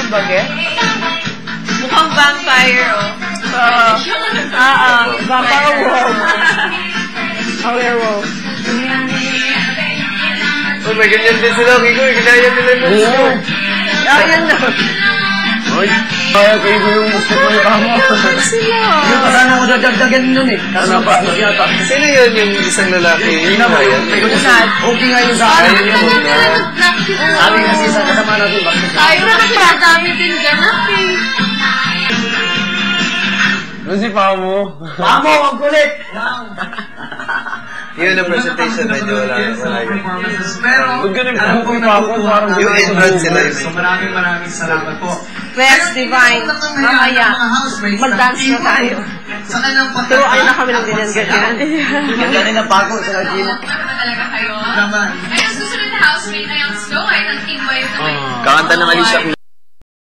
Baget? Mukhang vampire, oh. Vampire wolf. A werewolf. Oh, may ganyan din sila. Kiko, ginaya nila yung Oo. Ayan na. Ay, kaya kayo ko yung gusto ko yung kamo. Sila. Yung kasama ko dadagdagan nun eh. Ano ba? Sino yun yung isang lalaki? Hindi na ba yun? Okay nga yung sa akin. Sabi kasi sa kasama natin. Ayaw na pinadami din ganap eh. Ano si Pamo? Pamo, ang kulit! Yun ang presentation medyo wala yun. Pero, Huwag ganun po yung Pamo. Yung entrance sila yun. So maraming salamat po. West Divine. Mamaya. Mag-dance na tayo. Sa kanilang Turuan na kami ng ganyan-ganyan. Ganda rin ang bago sa Gina. Talaga kayo. Naman. Ay, ang susunod na housemate na yung slow ay nang Team Bayo na Kakanta ng Alicia